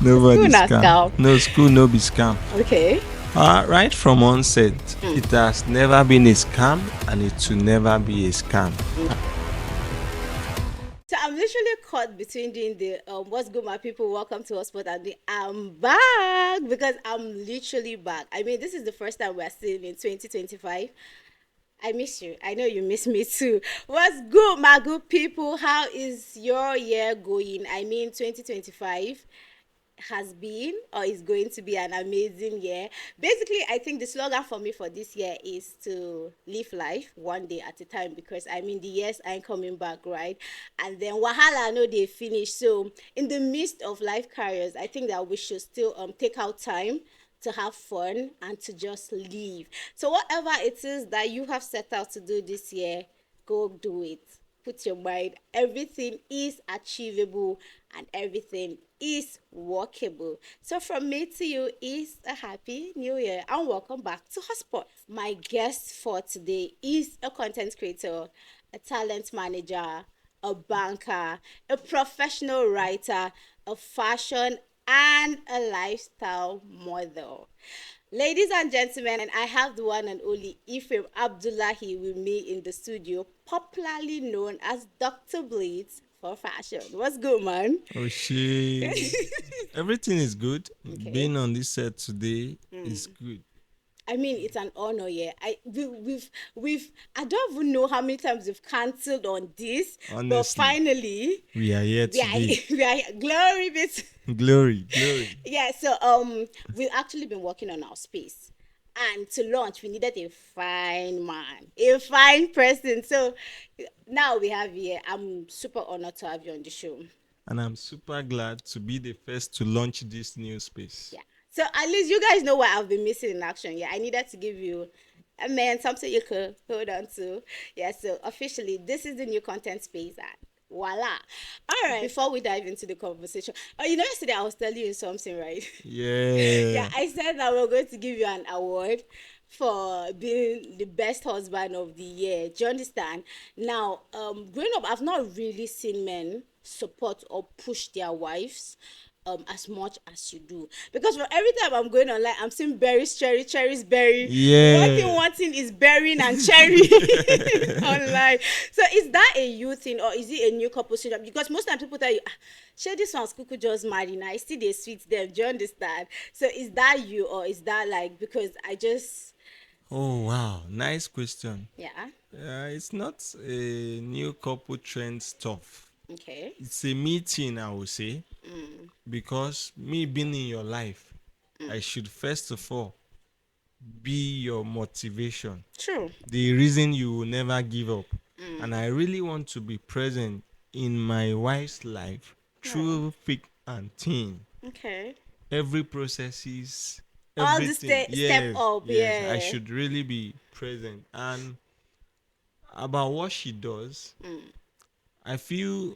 Nobody School not scam. scam. No school, no be scam. Okay. Right from onset, it has never been a scam and it will never be a scam. So I'm literally caught between doing the what's good my people, welcome to HOTSPOT, and the I'm back because I'm literally back. I mean, this is the first time we're seeing in 2025. I miss you. I know you miss me too. What's good, my good people? How is your year going? I mean, 2025 has been or is going to be an amazing year. Basically, I think the slogan for me for this year is to live life one day at a time, because I mean the years ain't coming back, right? And then wahala I know they finish. So in the midst of life careers, I think that we should still take out time to have fun and to just live. So whatever it is that you have set out to do this year, go do it. Put your mind, everything is achievable and everything is workable. So from me to you is a happy new year and welcome back to Hotspot. My guest for today is a content creator, a talent manager, a banker, a professional writer, a fashion and a lifestyle model. Ladies and gentlemen, I have the one and only Ephraim Abdullahi with me in the studio, popularly known as DrBlit4fasion. What's good, man? Oh shit. Everything is good. Okay. Being on this set today is good. I mean, it's an honor, yeah. We've I don't even know how many times we've cancelled on this, but Honestly, finally, we are here we are today. we are glory be to Glory, glory. yeah. So we've actually been working on our space, and to launch we needed a fine man, a fine person. So now we have here. I'm super honored to have you on the show. And I'm super glad to be the first to launch this new space. Yeah. So at least you guys know what I've been missing in action. Yeah, I needed to give you a man, something you could hold on to. Yeah, so officially this is the new content space and voila. All right. Before we dive into the conversation. Oh, you know, yesterday I was telling you something, right? Yeah, Yeah. I said that we're going to give you an award for being the best husband of the year. Do you understand? Now, growing up, I've not really seen men support or push their wives as much as you do, because for every time I'm going online I'm seeing berries, cherries, berry. Yeah. One thing is berrying and cherry online. So is that a you thing or is it a new couple syndrome? Because most times people tell you, share this one's cuckoo just married now, I still they sweet them. Do you understand? So is that you or is that like, because I just Oh wow, nice question. yeah. It's not a new couple trend stuff. Okay. It's a meeting, I would say, because me being in your life, I should first of all be your motivation, True. the reason you will never give up. And I really want to be present in my wife's life Oh, through thick and thin. okay. Every processes, All the everything. step Yes, up, yes, I yeah. should really be present. And about what she does, I feel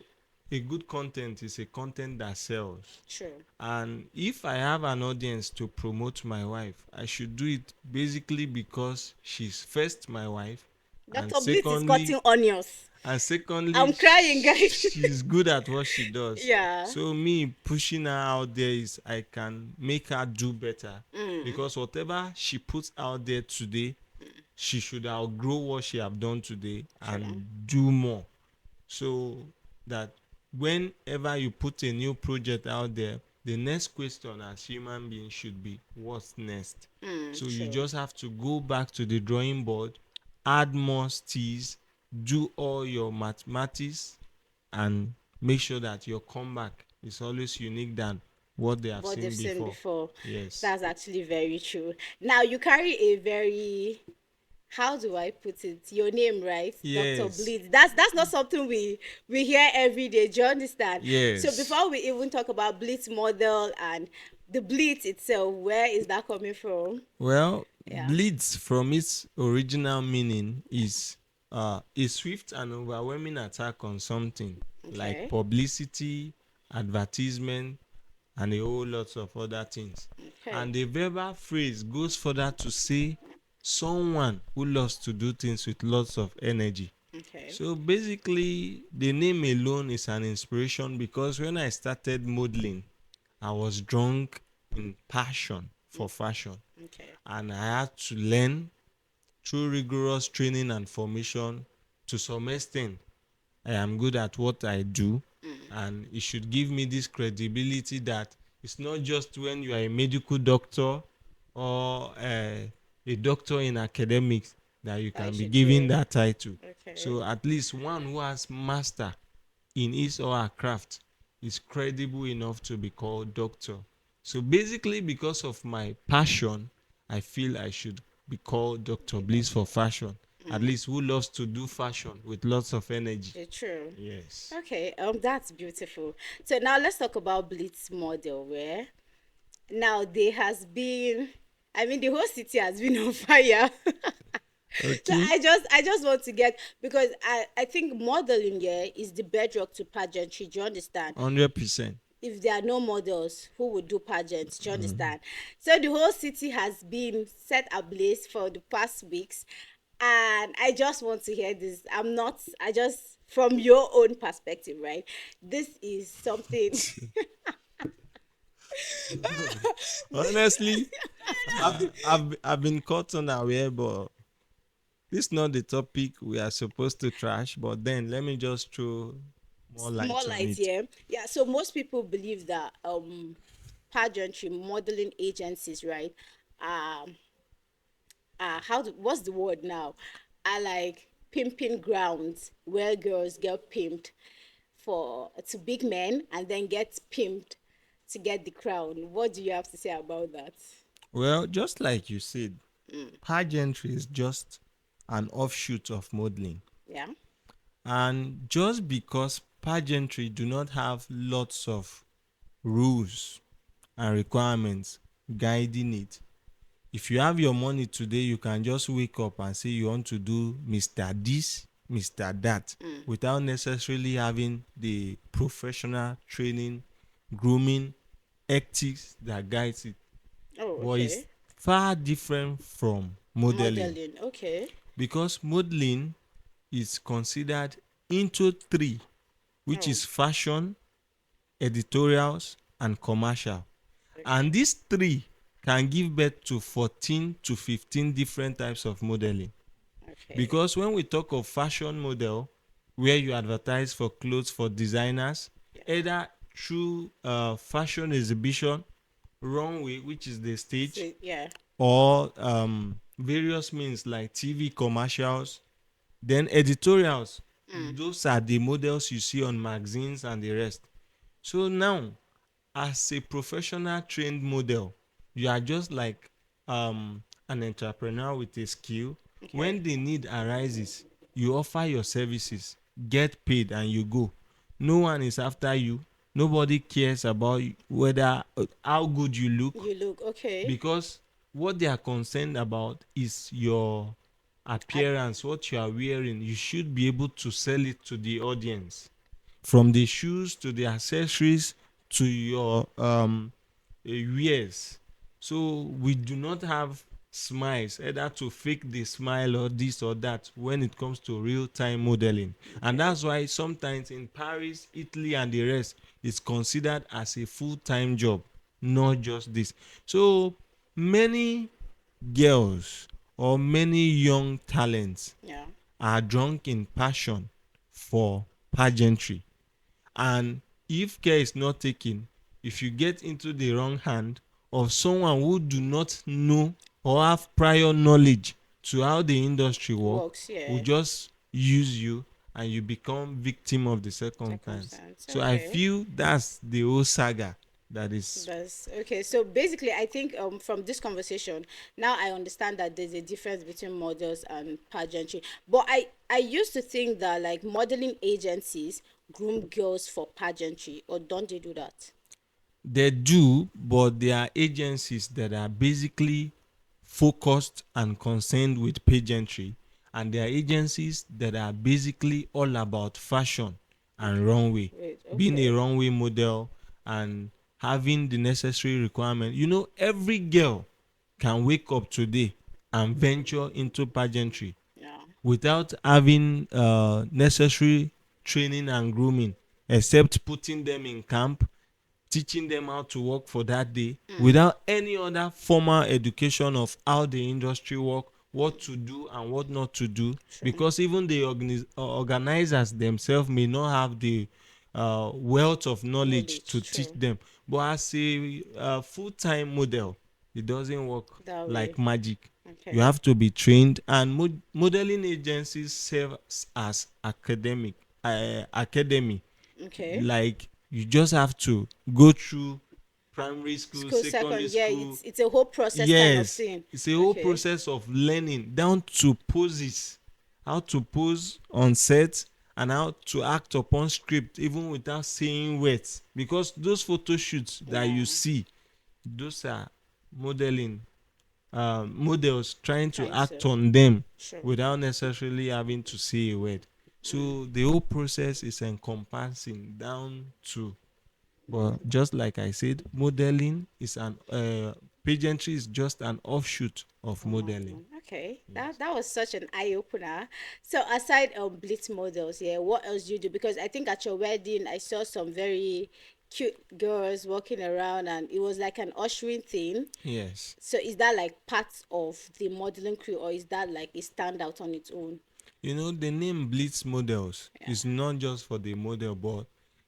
a good content is a content that sells. True. And if I have an audience to promote my wife, I should do it basically because she's first my wife, and Dr. Blitz is cutting onions. secondly I'm crying, guys. she's good at what she does. Yeah. So me pushing her out there is I can make her do better, because whatever she puts out there today, she should outgrow what she have done today True. and do more, so that whenever you put a new project out there, the next question as human beings should be what's next. So you True. just have to go back to the drawing board, add more steez, do all your mathematics, and make sure that your comeback is always unique than what they have What they've seen seen before. before. Yes. That's actually very true. Now you carry a very, how do I put it? Your name, right? Dr. Yes. Bleed. That's not something we hear every day. Do you understand? So Yes. before we even talk about Blitz model and the Blitz itself, where is that coming from? Well, Yeah. bleeds from its original meaning is a swift and overwhelming attack on something, like Okay. publicity, advertisement, and a whole lot of other things. Okay. And the verbal phrase goes further to say someone who loves to do things with lots of energy. Okay. So basically, the name alone is an inspiration, because when I started modeling, I was drunk in passion for fashion, Okay. and I had to learn through rigorous training and formation. To some extent, I am good at what I do, and it should give me this credibility that it's not just when you are a medical doctor or a doctor in academics that you I can be should given be. that title. Okay. So at least one who has master in his or her craft is credible enough to be called doctor. So basically, because of my passion, I feel I should be called Dr. A Bliss for doctor. fashion. At least who loves to do fashion with lots of energy. True. Yes. Okay, that's beautiful. So now let's talk about Blitz model where now there has been, I mean, the whole city has been on fire. So Okay. I just want to get, because I think modeling, yeah, is the bedrock to pageantry. Do you understand? 100%. If there are no models, who would do pageants? Do you understand? So the whole city has been set ablaze for the past weeks, and I just want to hear this. I'm not. I just, from your own perspective, right? This is something. Honestly, I've been caught unaware, but this is not the topic we are supposed to trash. But then let me just throw more More light on light, it. yeah. Yeah, so most people believe that pageantry modeling agencies, right, um what's the word now, are like pimping grounds where girls get pimped for to big men and then get pimped to get the crown. What do you have to say about that? Well, just like you said, pageantry is just an offshoot of modeling. Yeah. And just because pageantry do not have lots of rules and requirements guiding it, if you have your money today, you can just wake up and say you want to do Mr. This, Mr. That, without necessarily having the professional training, grooming, ethics that guides it. Oh, But it's okay. far different from modeling, Modeling, okay. because modeling is considered into three, which Oh, is fashion, editorials, and commercial. And okay. these three can give birth to 14 to 15 different types of modeling. Okay. Because when we talk of fashion model, where you advertise for clothes for designers, Yeah. either through fashion exhibition, runway, which is the stage, So yeah. or various means like TV commercials, then editorials. Those are the models you see on magazines and the rest. So now, as a professional trained model, you are just like an entrepreneur with a skill. Okay. When the need arises, you offer your services, get paid, and you go. No one is after you. Nobody cares about whether how good you look, You look okay. because what they are concerned about is your I, appearance, what you are wearing. You should be able to sell it to the audience, from the shoes to the accessories to your wears. So we do not have smiles either to fake the smile or this or that when it comes to real time modeling. And okay. that's why sometimes in Paris, Italy, and the rest, it's considered as a full-time job, not just this. So many girls or many young talents Yeah. are drunk in passion for pageantry. And if care is not taken, if you get into the wrong hand of someone who do not know or have prior knowledge to how the industry work, Works, will yeah. just use you, and you become victim of the circumstance. Circumstance. So I Okay. feel that's the whole saga that is. That's okay. So basically, I think from this conversation, now I understand that there's a difference between models and pageantry. But I used to think that like modeling agencies groom girls for pageantry, or don't they do that? They do, but there are agencies that are basically focused and concerned with pageantry, and there are agencies that are basically all about fashion and Okay. runway, Wait. being a Okay. runway model and having the necessary requirement. Every girl can wake up today and venture into pageantry Yeah. without having necessary training and grooming, except putting them in camp, teaching them how to work for that day without any other formal education of how the industry work, what to do and what not to do, True. because even the organizers themselves may not have the wealth of knowledge to Knowledge. teach True. them. But as a full-time model, it doesn't work That like way. magic. You Okay. have to be trained, and modeling agencies serve as academy. Okay. Like, you just have to go through primary school, School secondary second. Yeah, school. it's a whole process kind of Yes, thing. it's a whole Okay. process of learning down to poses, how to pose on set, and how to act upon script even without saying words, because those photo shoots that Yeah. you see, those are modeling models trying to Trying act to. on them Sure. without necessarily having to say a word. So the whole process is encompassing down to, but just like I said, modeling is an pageantry is just an offshoot of modeling. Okay, Yes. that was such an eye opener. So aside blitz models, yeah, what else do you do? Because I think at your wedding I saw some very cute girls walking around, and it was like an ushering thing. Yes. So is that like part of the modeling crew, or is that like a standout on its own? You know, the name Blitz models Yeah. is not just for the model, but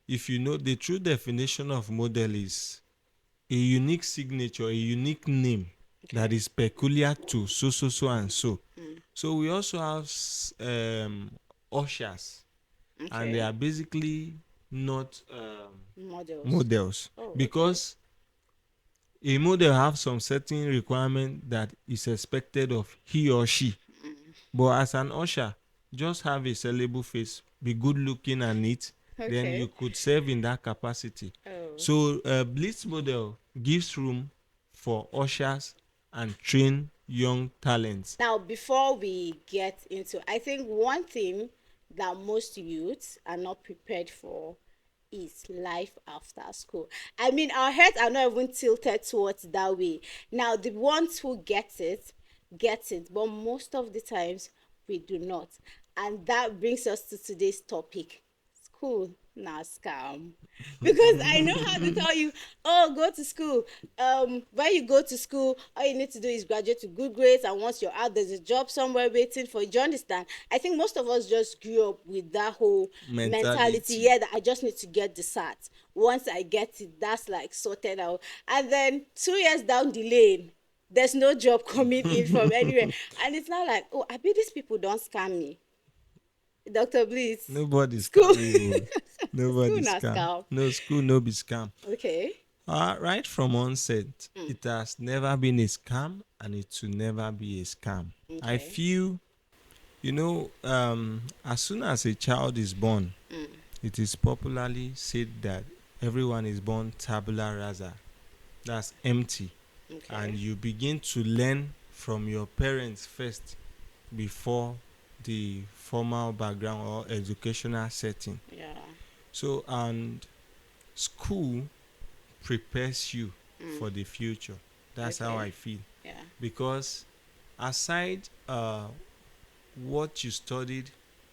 if you know, the true definition of model is a unique signature, a unique name that Okay. is peculiar to so, so, so, and so. So we also have ushers, and they Okay. are basically not Models. models, Oh, okay. because a model have some certain requirement that is expected of he or she. But as an usher, just have a sellable face, be good looking and neat, then you Okay. could serve in that capacity. Oh. So Blitz model gives room for ushers and train young talents. Now, before we get into, I think one thing that most youths are not prepared for is life after school. I mean, our heads are not even tilted towards that way. Now, the ones who get it, but most of the times we do not. And that brings us to today's topic: school na scam. Because I know how to tell you, oh, go to school. When you go to school, all you need to do is graduate with good grades, and once you're out, there's a job somewhere waiting for you. Do you understand? I think most of us just grew up with that whole mentality. Mentality. Yeah, that I just need to get the SAT. Once I get it, that's like sorted out. And then 2 years down the lane, there's no job coming in from anywhere, and it's not like, oh, I bet these people don't scam me. Dr. Bliss, Nobody school, scam you. school Nobody na scam. scam. No school, no be scam. Okay. Right from onset, it has never been a scam, and it will never be a scam. I Okay. feel, as soon as a child is born, it is popularly said that everyone is born tabula rasa. That's empty. And Okay. you begin to learn from your parents first before the formal background or educational setting. Yeah. So, and school prepares you for the future. That's how I Okay. feel. Yeah. Because aside what you studied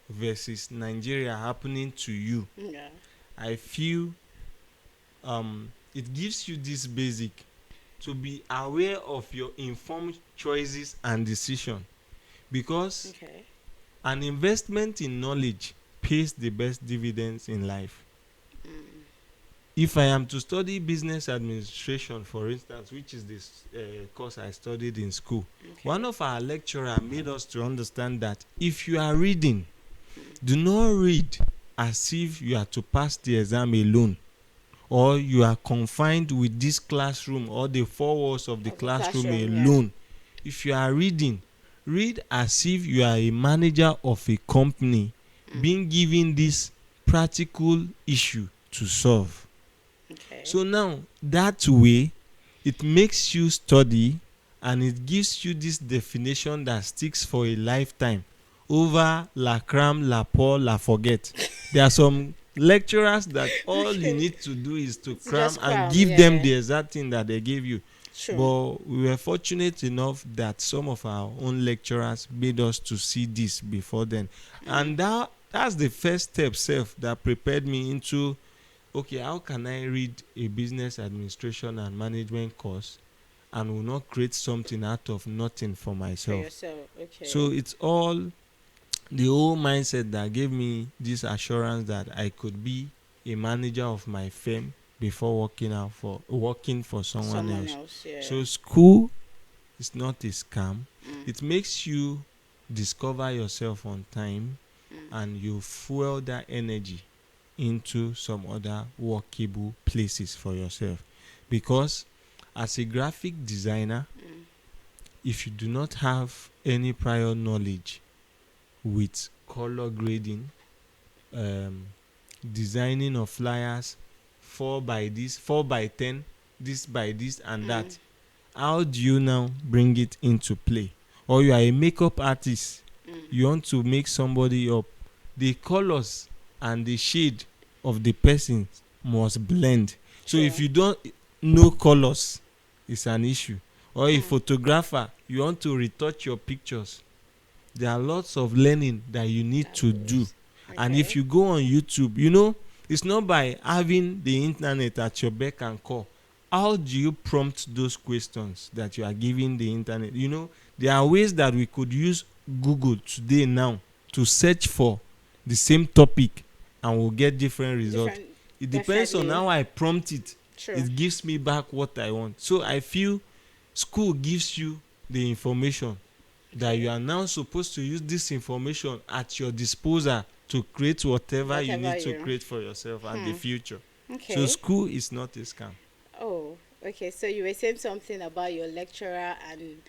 versus Nigeria happening to you, Yeah. I feel it gives you this basic to be aware of your informed choices and decision, because Okay. an investment in knowledge pays the best dividends in life. If I am to study business administration, for instance, which is this course I studied in school, one Okay. of our lecturer made us to understand that if you are reading, do not read as if you are to pass the exam alone, or you are confined with this classroom or the four walls of the Of the classroom classroom. Yeah. alone. If you are reading, read as if you are a manager of a company being given this practical issue to solve. Okay. So now that way, it makes you study, and it gives you this definition that sticks for a lifetime over la cram, la pour, la forget. There are some lecturers that all you need to do is to It's cram just and cram. give them Yeah. the exact thing that they gave you. True. But we were fortunate enough that some of our own lecturers made us to see this before then. And that's the first step self that prepared me into okay, how can I read a business administration and management course and will not create something out of nothing for For myself? yourself, So okay. it's all the whole mindset that gave me this assurance that I could be a manager of my firm before working for someone Someone else. else, yeah. So school is not a scam. Mm, It makes you discover yourself on time, mm, and you fuel that energy into some other workable places for yourself. Because as a graphic designer, mm, if you do not have any prior knowledge with color grading, um, designing of flyers, 4 by this, 4 by 10, this by this and mm, that, how do you now bring it into play? Or you are a makeup artist, mm. you want to make somebody up, the colors and the shade of the person must blend. So if True. you don't know colors, it's an issue. Or a Mm. photographer, you want to retouch your pictures, there are lots of learning that you need That to do. goes. And if Okay. you go on YouTube, you know, it's not by having the internet at your beck and call. How do you prompt those questions that you are giving the internet? You know, there are ways that we could use Google today now to search for the same topic and we'll get different results. Different, It depends on definitely. how I prompt it. True. It gives me back what I want. So I feel school gives you the information that you Okay. are now supposed to use this information at your disposal to create whatever you Whatever need to you. create for yourself and the Hmm. future. So Okay. school is not a scam. Oh, okay. So you were saying something about your lecturer, and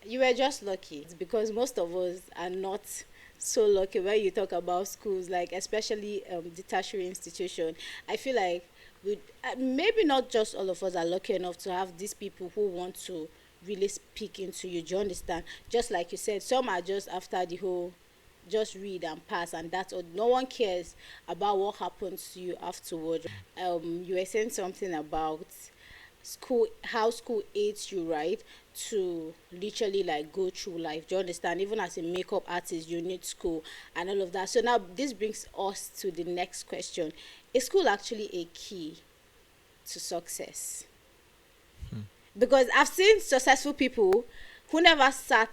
you were just lucky. It's because most of us are not so lucky when you talk about schools, like especially the tertiary institution. I feel like we maybe not just all of us are lucky enough to have these people who want to really speak into you. Do you understand? Just like you said, some are just after the whole just read and pass, and that's all. No one cares about what happens to you afterwards. You were saying something about school, how school aids you, right, to literally like go through life. Do you understand? Even as a makeup artist, you need school and all of that. So now this brings us to the next question: is school actually a key to success? Because I've seen successful people who never sat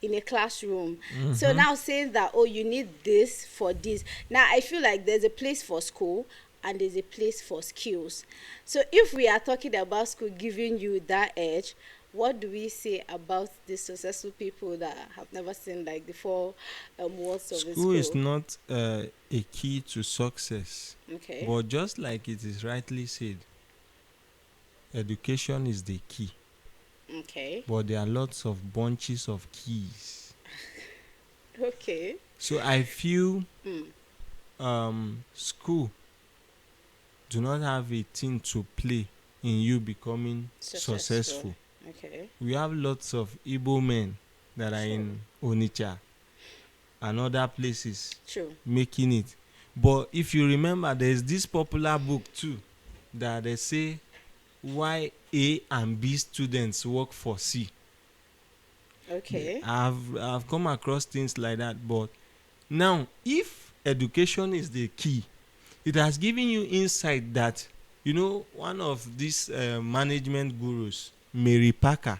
in a classroom. So Mm-hmm. now saying that, oh, you need this for this. Now I feel like there's a place for school and there's a place for skills. So if we are talking about school giving you that edge, what do we say about the successful people that have never seen like the four walls of a School is school? not a key to success, Okay. but just like it is rightly said, education is the key. Okay. But there are lots of bunches of keys. Okay. So I feel Mm. school do not have a thing to play in you becoming Successful. successful. Okay. We have lots of Igbo men that are True. in Onitsha and other places True. making it. But if you remember, there's this popular book too that they say why A and B students work for C. Okay. I've come across things like that. But now, if education is the key, it has given you insight that, you know, one of these management gurus, Mary Parker,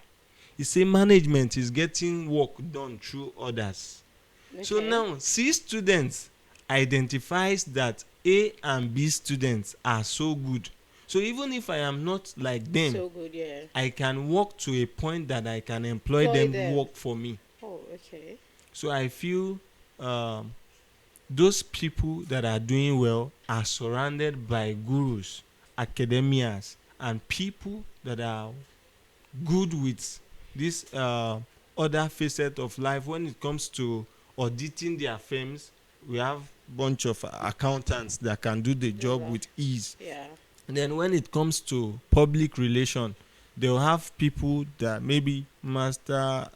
he say management is getting work done through others. So Okay. now C students identifies that A and B students are so good. So even if I am not like them, So good, yeah. I can work to a point that I can employ Employ them them. work for me. Oh, okay. So I feel those people that are doing well are surrounded by gurus, academias, and people that are good with this other facet of life. When it comes to auditing their firms, we have bunch of accountants that can do the Do job that. with ease. Yeah. And then when it comes to public relation, they'll have people that maybe master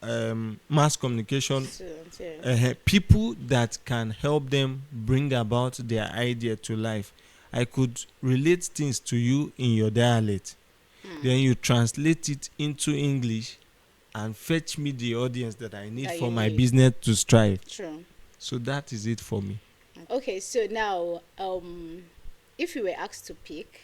mass communication, Students, yeah. people that can help them bring about their idea to life. I could relate things to you in your dialect, Hmm. then you translate it into English and fetch me the audience that I need That for you my need. business to strive. True. So that is it for me. Okay, so now if you were asked to pick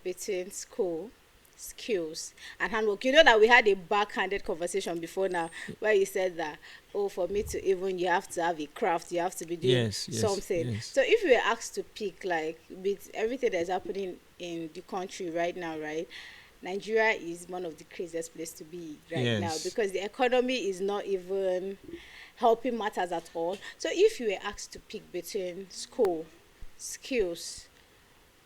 between school, skills, and handwork, you know that we had a backhanded conversation before now where you said that, oh, for me to even, you have to have a craft, you have to be doing Yes, yes, something. yes, So if you were asked to pick, like, with everything that's happening in the country right now, right? Nigeria is one of the craziest place to be right now yes. because the economy is not even helping matters at all. So if you were asked to pick between school, skills,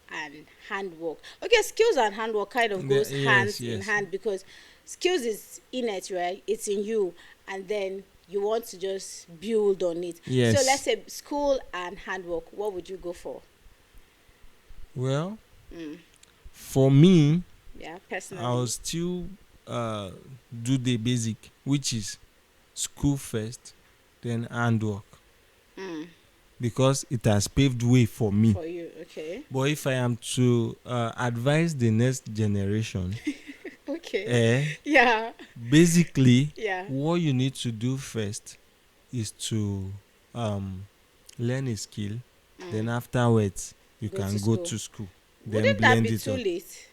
and handwork. Okay, skills and handwork kind of goes Yes, hands in yes, hand because skills is innate, right? It's in you, and then you want to just build on it. So let's yes. say school and handwork. What would you go for? Well, Mm, for me, yeah, I'll personally. still uh, do the basic, which is school first, then handwork, Mm, because it has paved way for me. for you, okay. But if I am to advise the next generation, Okay. eh, Yeah. basically, Yeah. what you need to do first is to um, learn a skill. Then Mm, afterwards, you go to can go school. to school. Then Wouldn't that blend be it too up. late?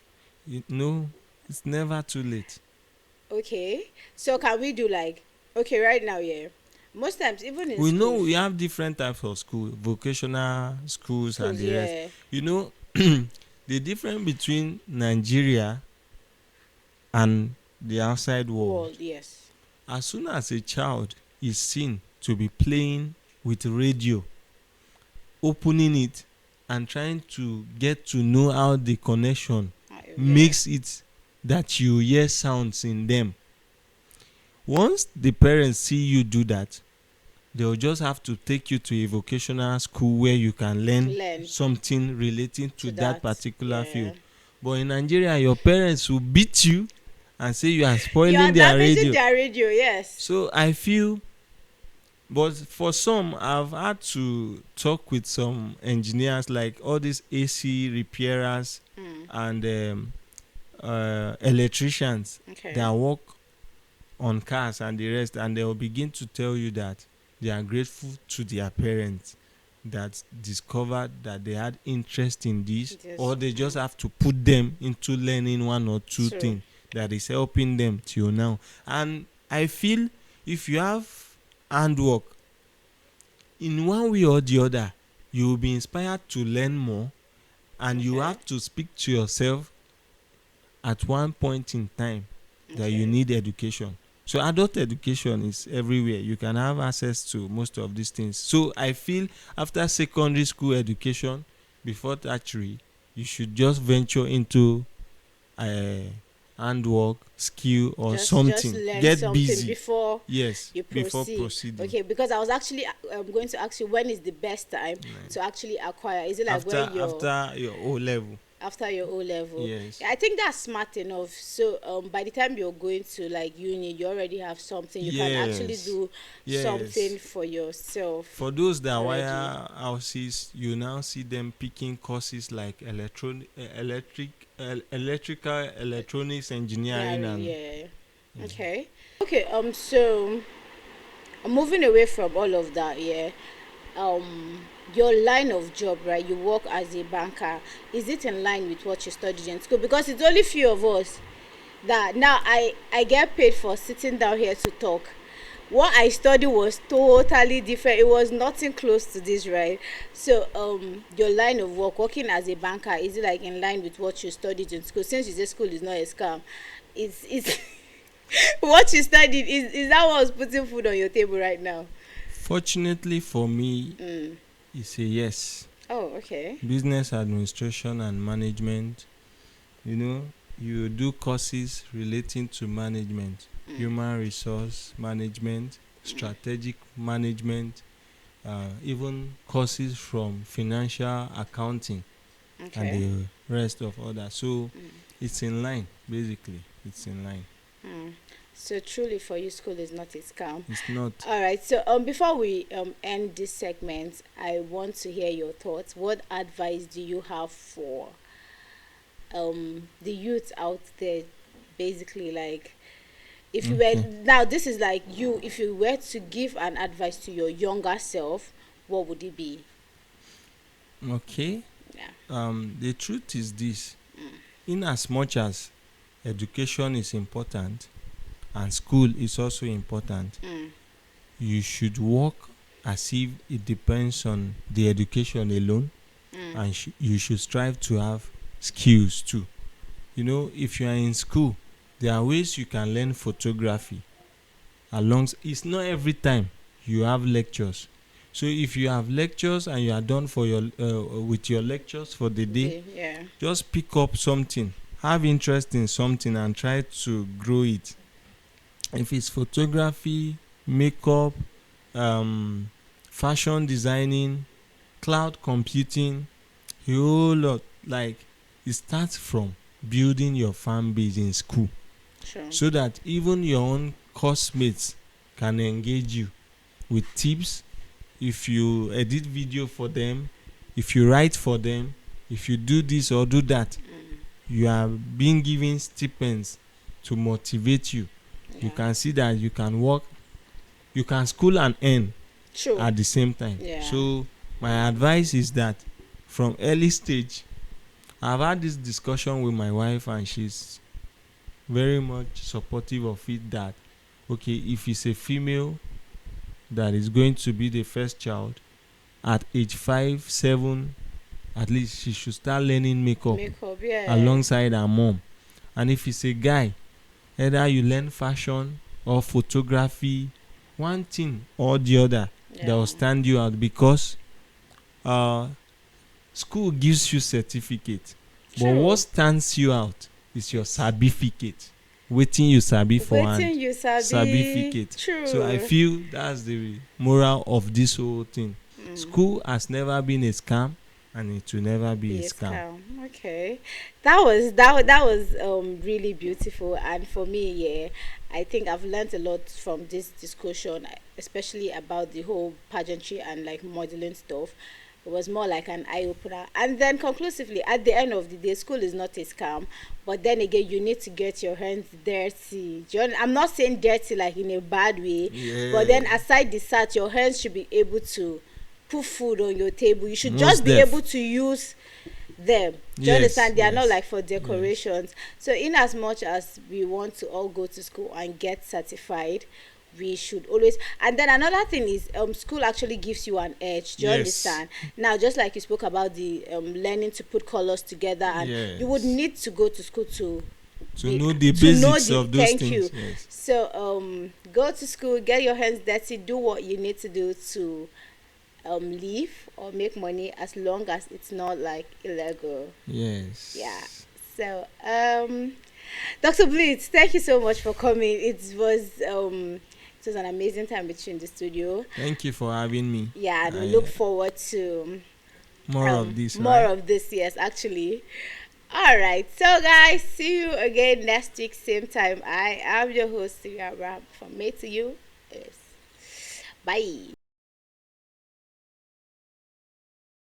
You know, it's never too late. Okay. So can we do like, okay, right now, yeah. Most times, even in We know we schools, have different types of school, vocational schools and schools, the rest. yeah, You know, the difference between Nigeria and the outside world, world, yes. as soon as a child is seen to be playing with radio, opening it and trying to get to know how the connection Yeah. makes it that you hear sounds in them. Once the parents see you do that, they'll just have to take you to a vocational school where you can learn Learn something relating to to that that. particular Yeah. field. But in Nigeria, your parents will beat you and say you are You are spoiling their damaging radio. their radio, yes. So I feel, but for some, I've had to talk with some engineers, like all these AC repairers Mm, and electricians that okay. work on cars and the rest, and they will begin to tell you that they are grateful to their parents that discovered that they had interest in this, or Just they just have to put them into learning one or two true. things that is helping them till now. And I feel if you have handwork, in one way or the other, you will be inspired to learn more, and you Okay. have to speak to yourself at one point in time that you Okay. need education. So adult education is everywhere. You can have access to most of these things. So I feel after secondary school education, before tertiary, you should just venture into uh, handwork, skill, or Just something. learn Get something busy. before Yes, you before proceed. proceeding. Okay, because I was actually going to ask you when is the best time Right. to actually acquire. Is it like After when you're after your O level. after your O level? Yes. Yeah, I think that's smart enough. So by the time you're going to like uni, you already have something. You can actually Yes. do Yes. something for yourself For those that already. wire houses, you now see them picking courses like electrical electronics Yeah, engineering and yeah. Okay. Okay. So moving away from all of that, yeah. Your line of job, right? You work as a banker. Is it in line with what you studied in school? Because it's only few of us that now I get paid for sitting down here to talk. What I studied was totally different. It was nothing close to this, right? So your line of work, working as a banker, is it like in line with what you studied in school? Since you say school is not a scam, it's what you studied, is that what's putting food on your table right now? fortunately for me, Mm. it's a yes. Oh, okay. Business administration and management. You know, you do courses relating to management, Mm. human resource management, strategic management, even courses from financial accounting and Okay. the rest of others. So Mm. it's in line, basically. It's in line. Mm. So truly for you, school is not a scam. It's not. All right. So before we end this segment, I want to hear your thoughts. What advice do you have for the youth out there? Basically, like if you were Okay. now, this is like you. If you were to give an advice to your younger self, what would it be? Okay. The truth is this: in as much as education is important and school is also important, you should work as if it depends on the education alone, and you should strive to have skills too. You know, if you are in school, there are ways you can learn photography. It's not every time you have lectures. So if you have lectures and you are done for your with your lectures for the day, Yeah. just pick up something, have interest in something, and try to grow it. If it's photography, makeup, fashion designing, cloud computing, a whole lot. Like, it starts from building your fan base in school, Sure. so that even your own course mates can engage you with tips. If you edit video for them, if you write for them, if you do this or do that, you are being given stipends to motivate you. You can see that you can work, you can school and earn True. at the same time. Yeah. So my advice is that from early stage, I've had this discussion with my wife, and she's very much supportive of it, that okay, if it's a female that is going to be the first child, at age 5, 7, at least she should start learning makeup Yeah. alongside her mom. And if it's a guy, either you learn fashion or photography, one thing or the other that will stand you out, because school gives you certificate. True. But what stands you out is your certificate. Wetin you sabi for hand. Wetin you sabi. Certificate. True. So I feel that's the moral of this whole thing. School has never been a scam, and it will never be a scam. Okay, that was really beautiful, and for me, yeah, I think I've learned a lot from this discussion, especially about the whole pageantry and like modeling stuff. It was more like an eye opener, and then conclusively, at the end of the day, school is not a scam. But then again, you need to get your hands dirty. I'm not saying dirty like in a bad way, but then aside the sat, your hands should be able to put food on your table. You should just be able to use them. Do you understand? They are not like for decorations. So in as much as we want to all go to school and get certified, we should always. And then another thing is school actually gives you an edge. Do you understand? Now, just like you spoke about the learning to put colors together, and you would need to go to school to know the basics of those thank things. you. So go to school, get your hands dirty, do what you need to do to live or make money, as long as it's not like illegal. Yes. Yeah. So Dr. Blitz, thank you so much for coming. It was an amazing time with you in the studio. Thank you for having me. Yeah, and we look forward to more of this. More of this, yes, actually. All right, so guys, see you again next week, same time. I am your host, Sire Abraham. From me to you is bye.